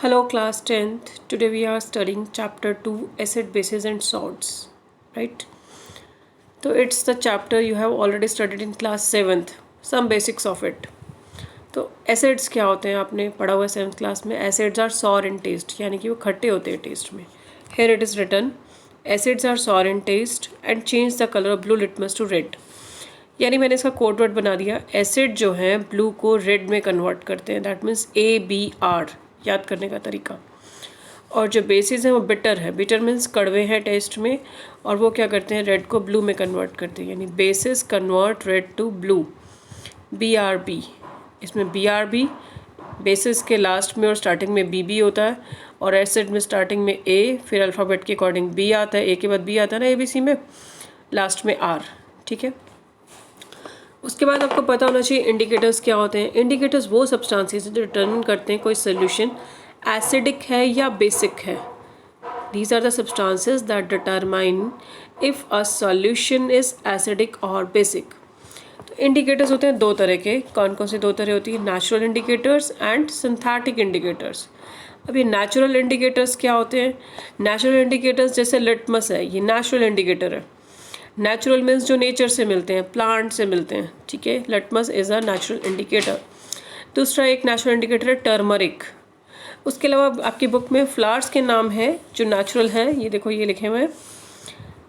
Hello class 10th. Today we are studying chapter 2 acid bases and salts, right? So it's the chapter you have already studied in class 7th, some basics of it. तो acids क्या होते हैं आपने पढ़ा हुआ है 7th class में. Acids are sour in taste, यानी कि वो खट्टे होते हैं टेस्ट में. Here it is written acids are sour in taste and change the colour of blue litmus to red. यानी मैंने इसका कोड वर्ड बना दिया. एसिड जो है ब्लू को रेड में कन्वर्ट करते हैं. दैट मीन्स ABR, याद करने का तरीका. और जो बेसिस हैं वो बिटर है. बिटर मीन्स कड़वे हैं टेस्ट में, और वो क्या करते हैं, रेड को ब्लू में कन्वर्ट करते हैं. यानी bases convert red to blue. BRB, इसमें BRB बेसिस के लास्ट में और स्टार्टिंग में BB होता है, और एसिड में स्टार्टिंग में A, फिर अल्फ़ाबेट के अकॉर्डिंग B आता है. A के बाद B आता है ना ABC में, लास्ट में R. ठीक है. उसके बाद आपको पता होना चाहिए इंडिकेटर्स क्या होते हैं. इंडिकेटर्स वो सब्सटेंसेस जो डिटरमिन करते हैं कोई सोल्यूशन एसिडिक है या बेसिक है. These are the substances that determine if a solution is acidic और बेसिक. तो इंडिकेटर्स होते हैं दो तरह के. कौन कौन से दो तरह होती है? Natural indicators and synthetic indicators. अब ये नेचुरल इंडिकेटर्स क्या होते हैं? नेचुरल इंडिकेटर्स जैसे लिटमस है, ये नेचुरल इंडिकेटर है. नेचुरल मीन्स जो नेचर से मिलते हैं, प्लांट से मिलते हैं. ठीक है, litmus is a natural indicator. दूसरा एक नेचुरल इंडिकेटर है टर्मरिक. उसके अलावा आपकी बुक में फ्लावर्स के नाम हैं जो नेचुरल हैं. ये देखो, ये लिखे हुए हैं.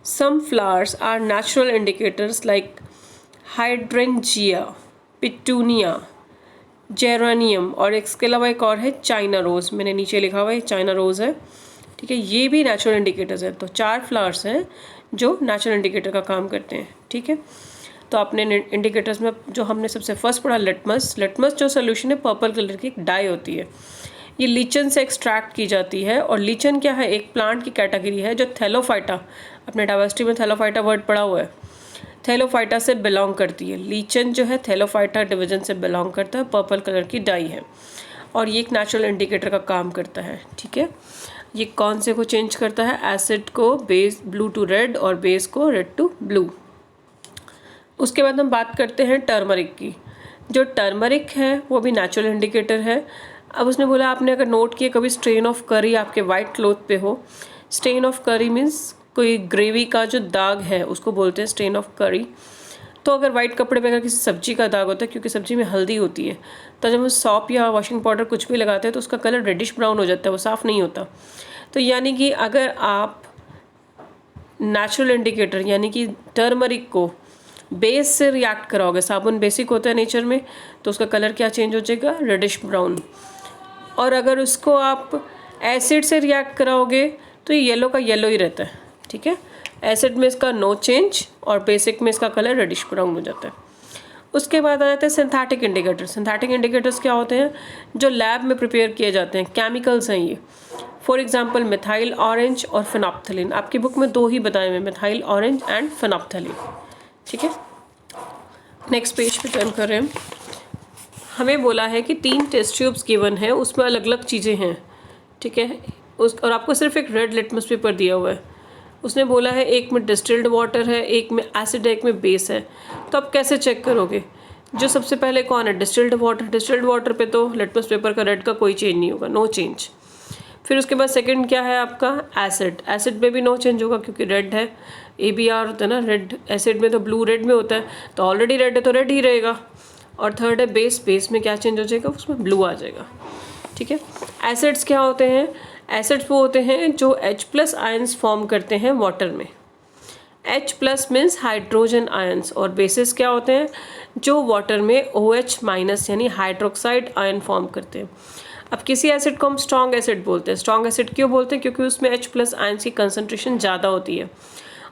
Some flowers are natural indicators like hydrangea, petunia, geranium, और इसके अलावा एक और है चाइना रोज़. मैंने नीचे लिखा हुआ है चाइना रोज़ है. ठीक है, ये भी नेचुरल इंडिकेटर्स हैं. तो 4 फ्लावर्स हैं जो नेचुरल इंडिकेटर का काम करते हैं. ठीक है. तो आपने इंडिकेटर्स में जो हमने सबसे फर्स्ट पढ़ा लिटमस. लिटमस जो सोल्यूशन है पर्पल कलर की एक डाई होती है. ये लीचन से एक्सट्रैक्ट की जाती है. और लीचन क्या है? एक प्लांट की कैटेगरी है जो थैलोफाइटा, अपने डायवर्सिटी में थैलोफाइटा वर्ड पढ़ा हुआ है, थैलोफाइटा से बिलोंग करती है. लीचन जो है थैलोफाइटा डिवीजन से बिलोंग करता है, पर्पल कलर की डाई है, और ये एक नेचुरल इंडिकेटर का काम करता है. ठीक है. ये कौन से को चेंज करता है? एसिड को बेस ब्लू टू रेड और बेस को रेड टू ब्लू. उसके बाद हम बात करते हैं टर्मरिक की. जो टर्मरिक है वो भी नेचुरल इंडिकेटर है. अब उसने बोला, आपने अगर नोट किया कभी स्ट्रेन ऑफ करी आपके वाइट क्लोथ पे हो. स्टेन ऑफ करी मीन्स कोई ग्रेवी का जो दाग है उसको बोलते हैं स्टेन ऑफ करी. तो अगर वाइट कपड़े पे अगर किसी सब्जी का दाग होता है, क्योंकि सब्जी में हल्दी होती है, तो जब हम सॉप या वॉशिंग पाउडर कुछ भी लगाते हैं तो उसका कलर रेडिश ब्राउन हो जाता है, वो साफ़ नहीं होता. तो यानी कि अगर आप नेचुरल इंडिकेटर यानी कि टर्मरिक को बेस से रिएक्ट कराओगे, साबुन बेसिक होता है नेचर में, तो उसका कलर क्या चेंज हो जाएगा? Reddish brown. और अगर उसको आप एसिड से रिएक्ट कराओगे तो ये येलो का येलो ही रहता है. ठीक है. एसिड में इसका नो चेंज और बेसिक में इसका कलर रेडिश ब्राउन हो जाता है. उसके बाद आ जाते हैं सिंथेटिक इंडिकेटर. सिंथेटिक इंडिकेटर्स क्या होते हैं? जो लैब में प्रिपेयर किए जाते हैं, केमिकल्स हैं ये. फॉर एग्जांपल मिथाइल ऑरेंज और फिनॉप्थलीन. आपकी बुक में 2 ही बताए हुए, मिथाइल ऑरेंज एंड फिनॉप्थलीन. ठीक है. नेक्स्ट पेज पे टर्न कर रहे हैं. हमें बोला है कि 3 टेस्ट ट्यूब्स गिवन है, उसमें अलग अलग चीज़ें हैं. ठीक है. और आपको सिर्फ एक रेड लिटमस पेपर दिया हुआ है. उसने बोला है एक में डिस्टिल्ड वाटर है, एक में एसिड है, एक में बेस है. तो आप कैसे चेक करोगे? जो सबसे पहले कौन है? Distilled water. डिस्टिल्ड वाटर पे तो लिटमस पेपर का रेड का कोई चेंज नहीं होगा, नो चेंज. फिर उसके बाद सेकंड क्या है आपका? एसिड. एसिड में भी नो चेंज होगा क्योंकि रेड है, ABR होता है ना रेड. एसिड में तो ब्लू रेड में होता है, तो ऑलरेडी रेड है तो रेड ही रहेगा. और थर्ड है बेस. बेस में क्या चेंज हो जाएगा? उसमें ब्लू आ जाएगा. ठीक है. एसिड्स क्या होते हैं? एसिड्स वो होते हैं जो H+ आयंस फॉर्म करते हैं वाटर में. H+ means hydrogen ions. और बेसिस क्या होते हैं? जो वाटर में OH- यानी हाइड्रोक्साइड आयन फॉर्म करते हैं. अब किसी एसिड को हम स्ट्रॉन्ग एसिड बोलते हैं. स्ट्रॉन्ग एसिड क्यों बोलते हैं? क्योंकि उसमें H+ आयंस की कंसनट्रेशन ज़्यादा होती है.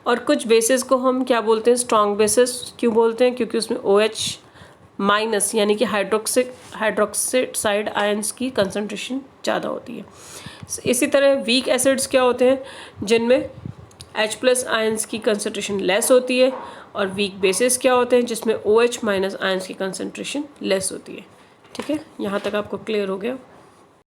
और कुछ बेसिस को हम क्या बोलते हैं? Strong bases. क्यों बोलते हैं? क्योंकि उसमें OH- यानी कि हाइड्रोक्साइड आयंस की कंसनट्रेशन ज़्यादा होती है. इसी तरह वीक एसिड्स क्या होते हैं? जिनमें H+ आयंस की कंसनट्रेशन लेस होती है. और वीक बेसिस क्या होते हैं? जिसमें OH- आयंस की कंसनट्रेशन लेस होती है. ठीक है. यहाँ तक आपको क्लियर हो गया?